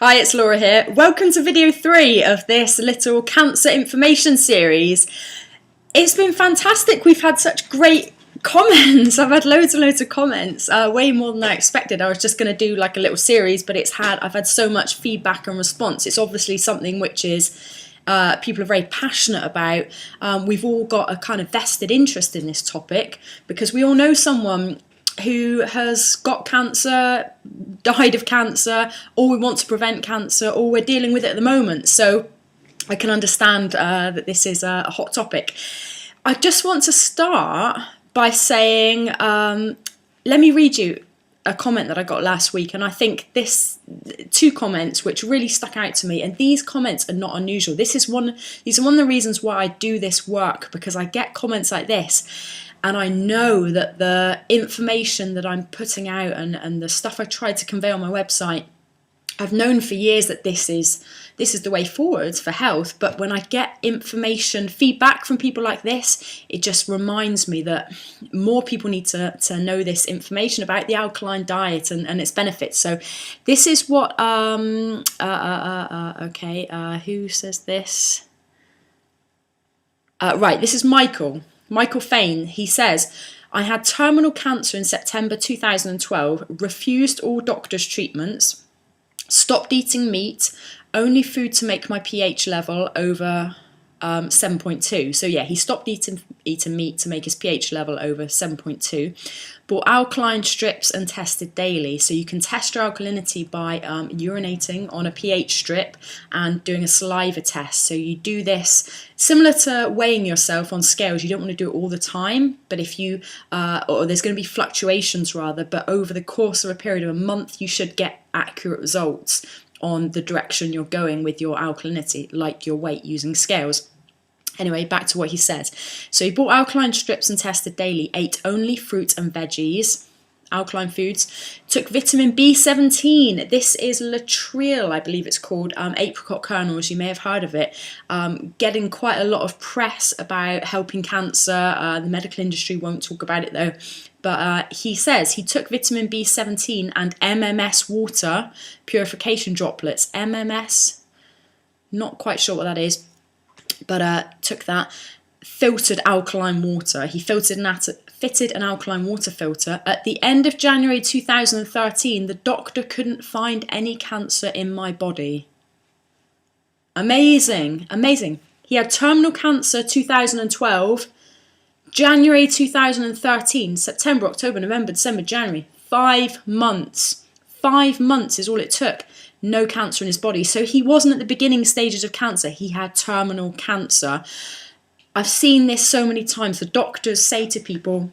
Hi, it's Laura here. Welcome to video 3 of this little cancer information series. It's been fantastic. We've had such great comments. I've had loads and loads of comments, way more than I expected. I was just going to do like a little series, but I've had so much feedback and response. It's obviously something which is people are very passionate about. We've all got a kind of vested interest in this topic because we all know someone who has got cancer, died of cancer, or we want to prevent cancer, or we're dealing with it at the moment. So I can understand that this is a hot topic. I just want to start by saying, let me read you a comment that I got last week, and I think two comments which really stuck out to me, and these comments are not unusual. These are one of the reasons why I do this work, because I get comments like this. And I know that the information that I'm putting out and the stuff I tried to convey on my website, I've known for years that this is the way forward for health. But when I get feedback from people like this, it just reminds me that more people need to know this information about the alkaline diet and its benefits. So this is what, who says this? Right, this is Michael Fayne. He says, I had terminal cancer in September 2012, refused all doctor's treatments, stopped eating meat, only food to make my pH level over 7.2. So yeah, he stopped eating meat to make his pH level over 7.2. Bought alkaline strips and tested daily. So you can test your alkalinity by urinating on a pH strip and doing a saliva test. So you do this similar to weighing yourself on scales. You don't want to do it all the time, but if you, or there's going to be fluctuations rather, but over the course of a period of a month, you should get accurate results on the direction you're going with your alkalinity, like your weight using scales. Anyway, back to what he said. So he bought alkaline strips and tested daily, ate only fruit and veggies, alkaline foods, took vitamin B17. This is latril, I believe it's called, apricot kernels. You may have heard of it. Getting quite a lot of press about helping cancer. The medical industry won't talk about it though. But he says he took vitamin B17 and MMS water, purification droplets. MMS, not quite sure what that is, but took that. Filtered alkaline water. He fitted an alkaline water filter. At the end of January 2013, the doctor couldn't find any cancer in my body. Amazing, amazing. He had terminal cancer 2012. January 2013, September, October, November, December, January, 5 months. 5 months is all it took. No cancer in his body. So he wasn't at the beginning stages of cancer. He had terminal cancer. I've seen this so many times. The doctors say to people,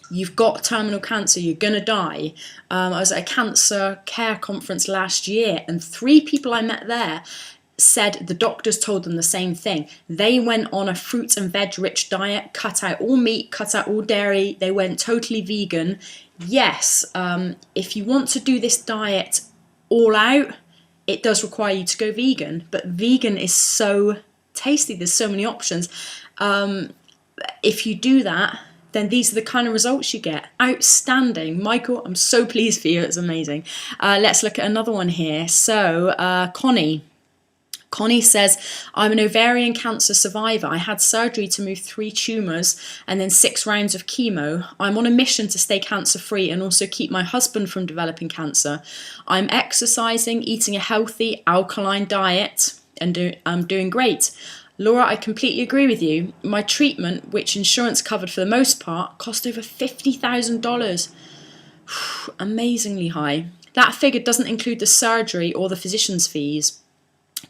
you've got terminal cancer, you're going to die. I was at a cancer care conference last year, and 3 people I met there said the doctors told them the same thing. They went on a fruit and veg rich diet, cut out all meat, cut out all dairy. They went totally vegan. Yes, if you want to do this diet all out, it does require you to go vegan, but vegan is so tasty. There's so many options. If you do that, then these are the kind of results you get. Outstanding. Michael, I'm so pleased for you. It's amazing. Let's look at another one here. So Connie says, I'm an ovarian cancer survivor. I had surgery to move 3 tumours and then 6 rounds of chemo. I'm on a mission to stay cancer-free and also keep my husband from developing cancer. I'm exercising, eating a healthy, alkaline diet, and I'm doing great. Laura, I completely agree with you. My treatment, which insurance covered for the most part, cost over $50,000. Amazingly high. That figure doesn't include the surgery or the physician's fees.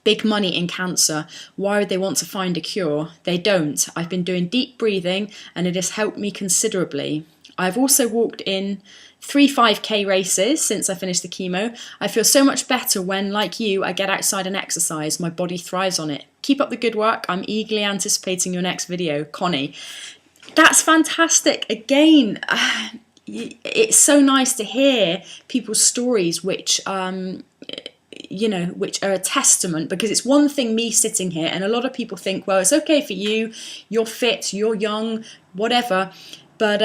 Big money in cancer. Why would they want to find a cure? They don't. I've been doing deep breathing and it has helped me considerably. I've also walked in 3 5K races since I finished the chemo. I feel so much better when, like you, I get outside and exercise. My body thrives on it. Keep up the good work. I'm eagerly anticipating your next video. Connie. That's fantastic. Again, it's so nice to hear people's stories which which are a testament, because it's one thing me sitting here and a lot of people think, well, it's okay for you, you're fit, you're young, whatever. But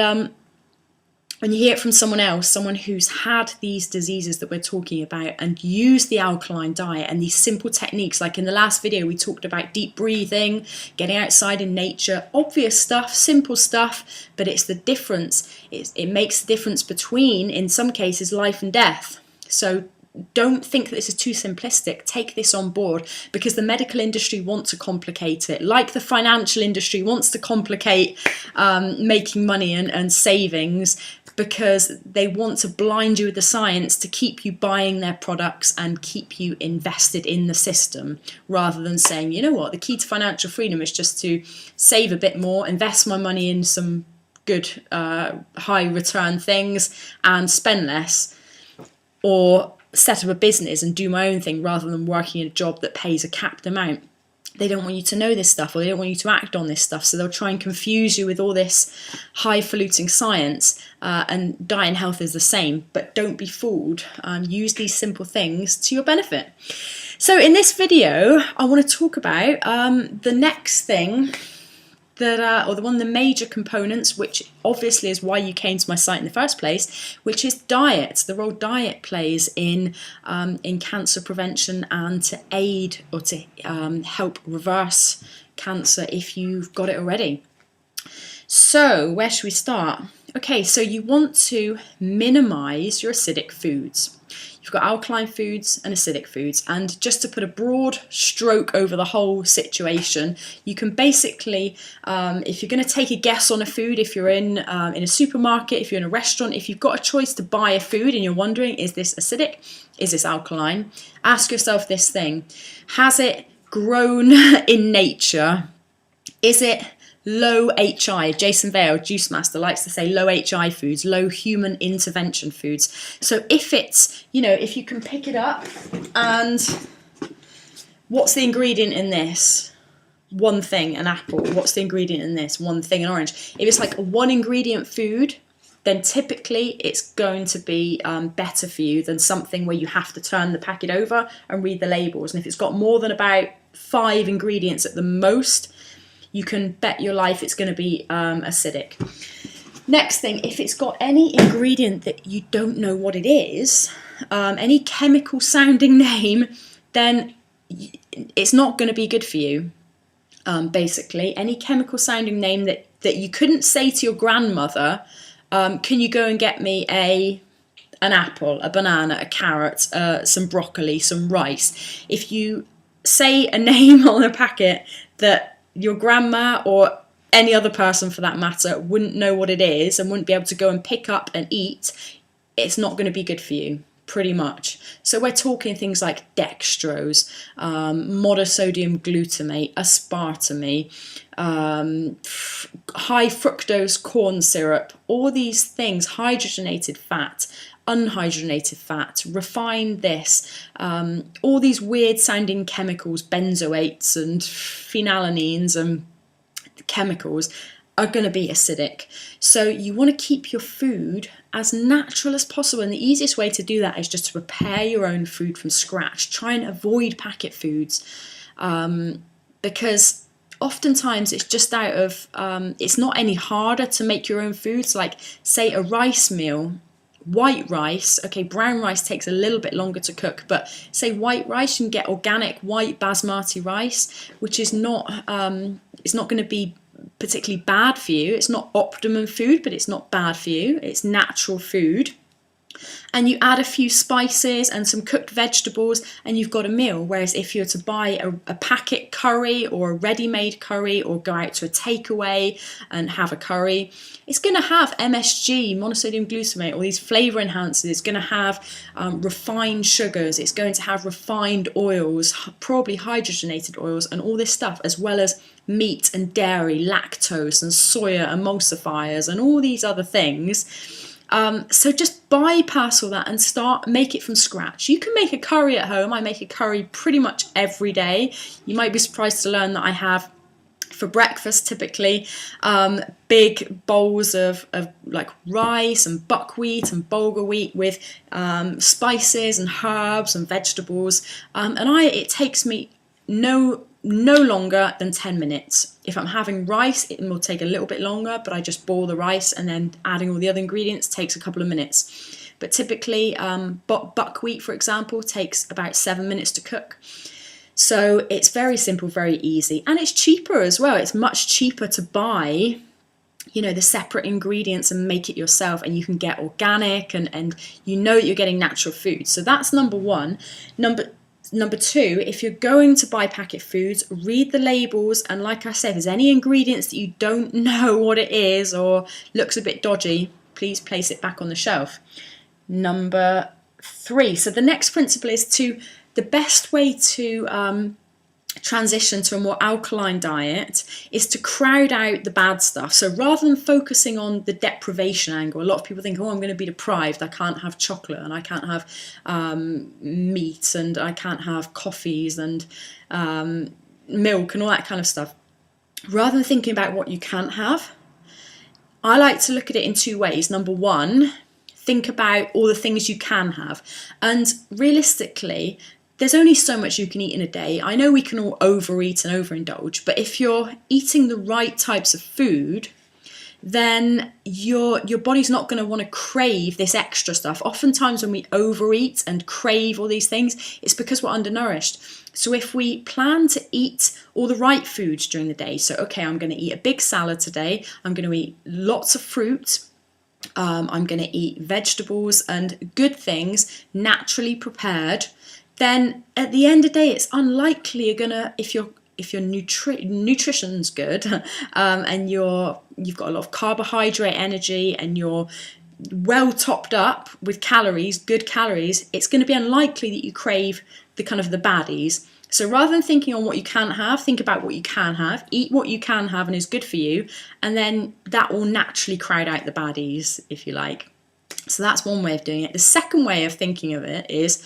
and you hear it from someone else, someone who's had these diseases that we're talking about and used the alkaline diet and these simple techniques, like in the last video we talked about deep breathing, getting outside in nature, obvious stuff, simple stuff, but it's the difference. It makes the difference between, in some cases, life and death. So don't think that this is too simplistic. Take this on board, because the medical industry wants to complicate it, like the financial industry wants to complicate making money and savings, because they want to blind you with the science to keep you buying their products and keep you invested in the system, rather than saying, you know what, the key to financial freedom is just to save a bit more, invest my money in some good high return things and spend less, or set up a business and do my own thing rather than working in a job that pays a capped amount. They don't want you to know this stuff, or they don't want you to act on this stuff, so they'll try and confuse you with all this highfalutin science, and diet and health is the same, but don't be fooled. Use these simple things to your benefit. So in this video, I want to talk about the next thing that, or one of the major components, which obviously is why you came to my site in the first place, which is diet. The role diet plays in cancer prevention and to aid or to help reverse cancer if you've got it already. So where should we start? Okay, so you want to minimize your acidic foods. You've got alkaline foods and acidic foods, and just to put a broad stroke over the whole situation, you can basically, if you're going to take a guess on a food, if you're in a supermarket, if you're in a restaurant, if you've got a choice to buy a food and you're wondering, is this acidic, is this alkaline, ask yourself this thing: has it grown in nature? Is it low HI? Jason Vale, Juice Master, likes to say low HI foods, low human intervention foods. So if it's, if you can pick it up and what's the ingredient in this? One thing, an apple. What's the ingredient in this? One thing, an orange. If it's like a one ingredient food, then typically it's going to be better for you than something where you have to turn the packet over and read the labels. And if it's got more than about 5 ingredients at the most, you can bet your life it's going to be acidic. Next thing, if it's got any ingredient that you don't know what it is, any chemical sounding name, then it's not going to be good for you. Basically, any chemical sounding name that you couldn't say to your grandmother, can you go and get me an apple, a banana, a carrot, some broccoli, some rice. If you say a name on a packet that your grandma or any other person for that matter wouldn't know what it is and wouldn't be able to go and pick up and eat, it's not going to be good for you, pretty much. So we're talking things like dextrose, monosodium glutamate, aspartame, high fructose corn syrup, all these things, hydrogenated fat, unhydrogenated fat, refined this, all these weird sounding chemicals, benzoates and phenylamines and chemicals are going to be acidic. So you want to keep your food as natural as possible, and the easiest way to do that is just to prepare your own food from scratch. Try and avoid packet foods, because oftentimes it's just out of, it's not any harder to make your own foods. Like say a rice meal, white rice, okay, brown rice takes a little bit longer to cook, but say white rice, you can get organic white basmati rice, which is not, it's not going to be particularly bad for you. It's not optimum food, but it's not bad for you. It's natural food. And you add a few spices and some cooked vegetables and you've got a meal. Whereas if you're to buy a packet curry or a ready-made curry, or go out to a takeaway and have a curry, it's going to have MSG, monosodium glutamate, all these flavour enhancers. It's going to have refined sugars. It's going to have refined oils, probably hydrogenated oils, and all this stuff, as well as meat and dairy, lactose and soya emulsifiers and all these other things. So just bypass all that and make it from scratch. You can make a curry at home. I make a curry pretty much every day. You might be surprised to learn that I have, for breakfast typically, big bowls of like rice and buckwheat and bulgur wheat with spices and herbs and vegetables. And it takes me no no longer than 10 minutes. If I'm having rice, it will take a little bit longer, but I just boil the rice, and then adding all the other ingredients takes a couple of minutes. But typically, buckwheat, for example, takes about 7 minutes to cook. So it's very simple, very easy, and it's cheaper as well. It's much cheaper to buy, you know, the separate ingredients and make it yourself, and you can get organic, and you know that you're getting natural food. So that's number one. Number two, if you're going to buy packet foods, read the labels, and like I said, if there's any ingredients that you don't know what it is or looks a bit dodgy, please place it back on the shelf. Number three, so the next principle is the best way to transition to a more alkaline diet is to crowd out the bad stuff. So rather than focusing on the deprivation angle, a lot of people think, oh, I'm going to be deprived, I can't have chocolate, and I can't have meat, and I can't have coffees and milk and all that kind of stuff. Rather than thinking about what you can't have, I like to look at it in two ways. Number one, think about all the things you can have, and realistically, there's only so much you can eat in a day. I know we can all overeat and overindulge, but if you're eating the right types of food, then your body's not going to want to crave this extra stuff. Oftentimes when we overeat and crave all these things, it's because we're undernourished. So if we plan to eat all the right foods during the day, so okay, I'm going to eat a big salad today, I'm going to eat lots of fruit, I'm going to eat vegetables and good things naturally prepared, then at the end of the day, it's unlikely you're gonna, if your nutrition's good, and you've got a lot of carbohydrate energy, and you're well topped up with calories, good calories, it's going to be unlikely that you crave the kind of the baddies. So rather than thinking on what you can't have, think about what you can have, eat what you can have and is good for you, and then that will naturally crowd out the baddies, if you like. So that's one way of doing it. The second way of thinking of it is,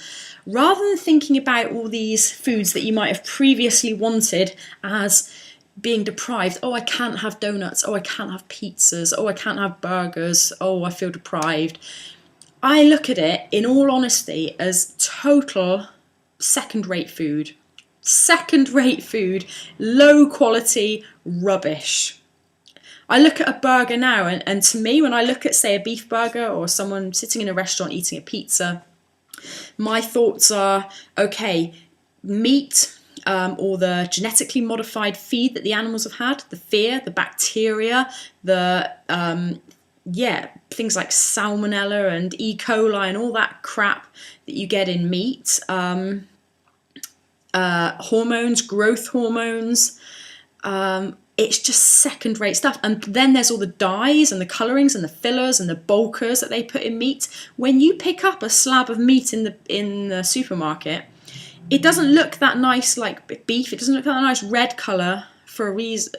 rather than thinking about all these foods that you might have previously wanted as being deprived, oh, I can't have donuts, oh, I can't have pizzas, oh, I can't have burgers, oh, I feel deprived. I look at it, in all honesty, as total second-rate food. Second-rate food, low quality rubbish. I look at a burger now, and to me, when I look at, say, a beef burger or someone sitting in a restaurant eating a pizza, my thoughts are, okay, meat, or the genetically modified feed that the animals have had, the fear, the bacteria, the things like salmonella and E. coli and all that crap that you get in meat, hormones, growth hormones, it's just second-rate stuff. And then there's all the dyes and the colourings and the fillers and the bulkers that they put in meat. When you pick up a slab of meat in the supermarket, it doesn't look that nice like beef. It doesn't look that nice red colour for a reason.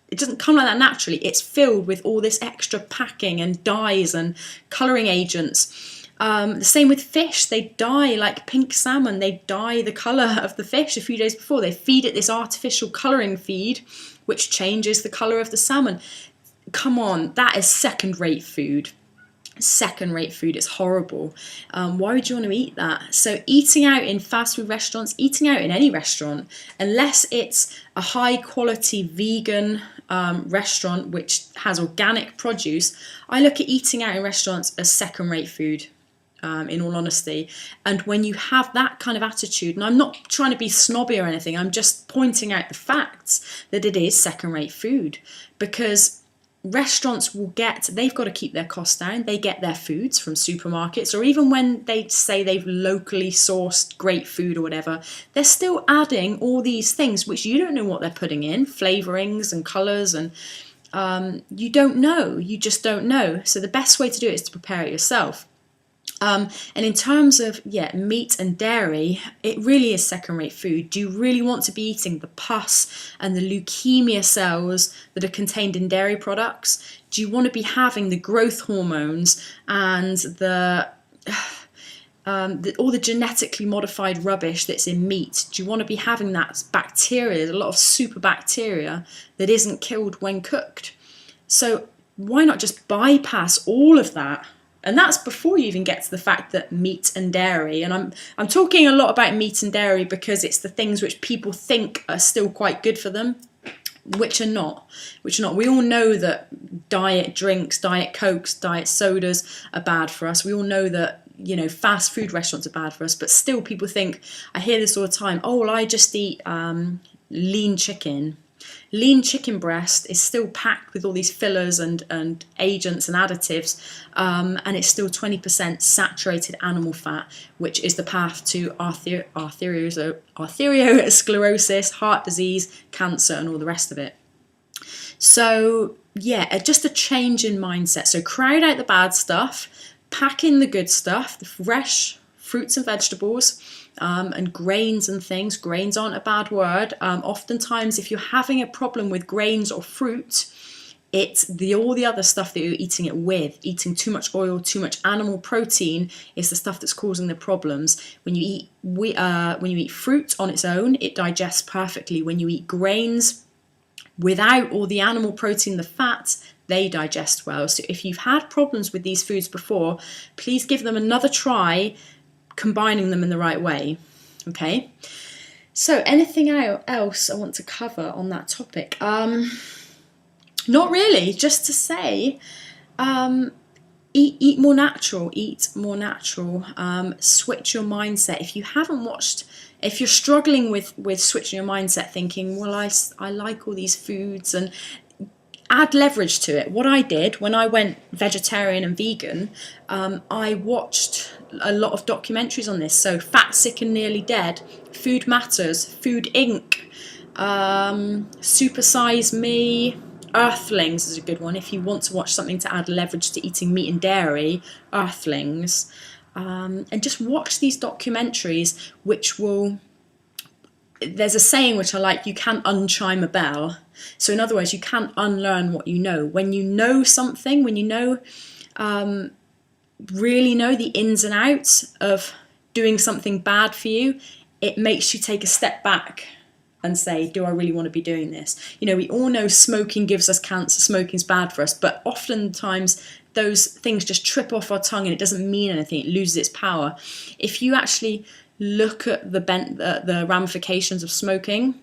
It doesn't come like that naturally. It's filled with all this extra packing and dyes and colouring agents. The same with fish. They dye, like pink salmon, they dye the colour of the fish a few days before. They feed it this artificial colouring feed, which changes the colour of the salmon. Come on, that is second-rate food. Second-rate food is horrible. Why would you want to eat that? So eating out in fast food restaurants, eating out in any restaurant, unless it's a high-quality vegan restaurant which has organic produce, I look at eating out in restaurants as second-rate food. In all honesty. And when you have that kind of attitude, and I'm not trying to be snobby or anything, I'm just pointing out the facts that it is second-rate food, because restaurants they've got to keep their costs down. They get their foods from supermarkets, or even when they say they've locally sourced great food or whatever, they're still adding all these things which you don't know what they're putting in, flavourings and colours, and you don't know. You just don't know. So the best way to do it is to prepare it yourself. And in terms of, meat and dairy, it really is second-rate food. Do you really want to be eating the pus and the leukemia cells that are contained in dairy products? Do you want to be having the growth hormones and all the genetically modified rubbish that's in meat? Do you want to be having that bacteria? There's a lot of super bacteria that isn't killed when cooked. So why not just bypass all of that? And that's before you even get to the fact that meat and dairy, and I'm talking a lot about meat and dairy because it's the things which people think are still quite good for them, which are not. We all know that diet drinks, diet cokes, diet sodas are bad for us. We all know that, you know, fast food restaurants are bad for us, but still people think, I hear this all the time, oh, well, I just eat lean chicken. Lean chicken breast is still packed with all these fillers and agents and additives, and it's still 20% saturated animal fat, which is the path to arteriosclerosis, heart disease, cancer, and all the rest of it. So yeah, just a change in mindset. So crowd out the bad stuff, pack in the good stuff, the fresh fruits and vegetables, and grains and things. Grains aren't a bad word. Oftentimes, if you're having a problem with grains or fruit, it's all the other stuff that you're eating it with. Eating too much oil, too much animal protein is the stuff that's causing the problems. When you eat fruit on its own, it digests perfectly. When you eat grains without all the animal protein, the fat, they digest well. So if you've had problems with these foods before, please give them another try, combining them in the right way. Okay, so anything else I want to cover on that topic? Not really, just to say, eat more natural, switch your mindset. If you're struggling with switching your mindset, thinking, well, I like all these foods, and add leverage to it. What I did when I went vegetarian and vegan, I watched a lot of documentaries on this. So Fat, Sick and Nearly Dead, Food Matters, Food Inc., Super Size Me, Earthlings is a good one. If you want to watch something to add leverage to eating meat and dairy, Earthlings. And just watch these documentaries, which will... There's a saying which I like, you can't unchime a bell. So in other words, you can't unlearn what you know. When you know something, when you know, really know the ins and outs of doing something bad for you, it makes you take a step back and say, do I really want to be doing this? You know, we all know smoking gives us cancer, smoking's bad for us, but oftentimes those things just trip off our tongue and it doesn't mean anything, it loses its power. If you actually look at the ramifications of smoking,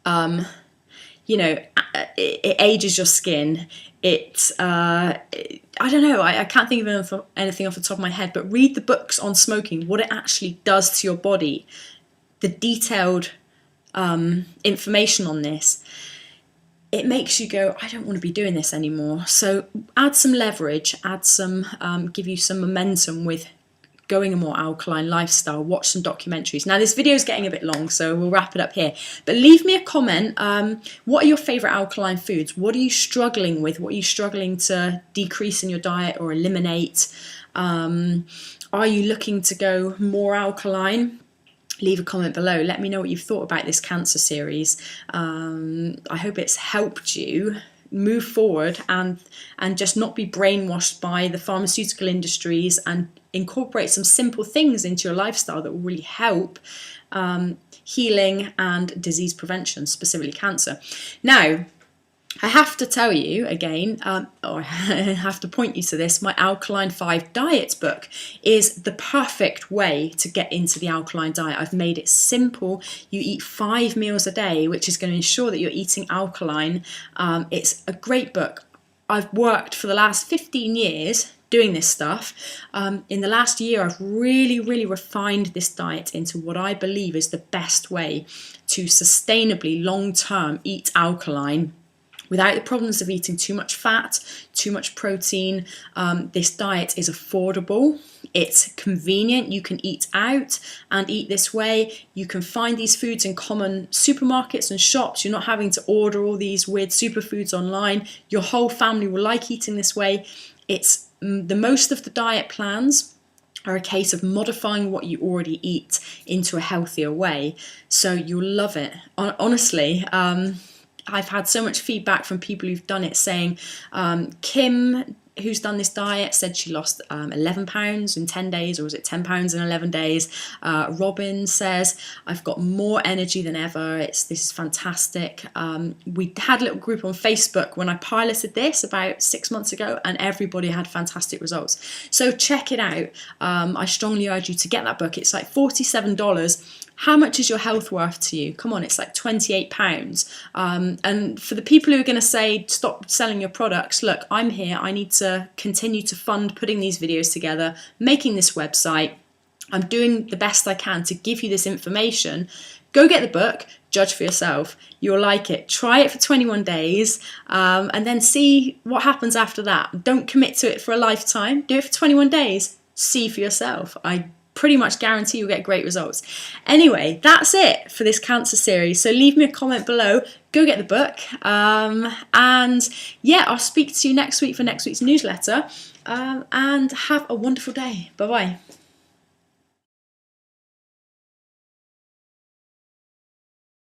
you know, it ages your skin. I don't know, I can't think of anything off the top of my head, but read the books on smoking, what it actually does to your body, the detailed information on this. It makes you go, I don't want to be doing this anymore. So add some leverage, give you some momentum with going a more alkaline lifestyle. Watch some documentaries. Now this video is getting a bit long, so we'll wrap it up here. But leave me a comment. What are your favourite alkaline foods? What are you struggling with? What are you struggling to decrease in your diet or eliminate? Are you looking to go more alkaline? Leave a comment below. Let me know what you've thought about this cancer series. I hope it's helped you move forward and just not be brainwashed by the pharmaceutical industries, and incorporate some simple things into your lifestyle that will really help healing and disease prevention, specifically cancer. Now, I have to tell you again, or I have to point you to this, my Alkaline 5 diet book is the perfect way to get into the alkaline diet. I've made it simple. You eat 5 meals a day, which is going to ensure that you're eating alkaline. It's a great book. I've worked for the last 15 years doing this stuff. In the last year, I've really refined this diet into what I believe is the best way to sustainably, long-term eat alkaline without the problems of eating too much fat, too much protein. This diet is affordable, it's convenient, you can eat out and eat this way. You can find these foods in common supermarkets and shops. You're not having to order all these weird superfoods online. Your whole family will like eating this way. It's the most of the diet plans are a case of modifying what you already eat into a healthier way. So you'll love it. Honestly, I've had so much feedback from people who've done it saying, Kim, who's done this diet said she lost 11 pounds in 10 days, or was it 10 pounds in 11 days? Robin says, I've got more energy than ever. This is fantastic. We had a little group on Facebook when I piloted this about 6 months ago, and everybody had fantastic results. So check it out. I strongly urge you to get that book. It's like $47. How much is your health worth to you? Come on, it's like £28. And for the people who are going to say, stop selling your products, look, I'm here. I need to continue to fund putting these videos together, making this website. I'm doing the best I can to give you this information. Go get the book, judge for yourself. You'll like it. Try it for 21 days and then see what happens after that. Don't commit to it for a lifetime. Do it for 21 days. See for yourself. I pretty much guarantee you'll get great results. Anyway, that's it for this cancer series. So leave me a comment below. Go get the book. And yeah, I'll speak to you next week for next week's newsletter. And have a wonderful day. Bye-bye.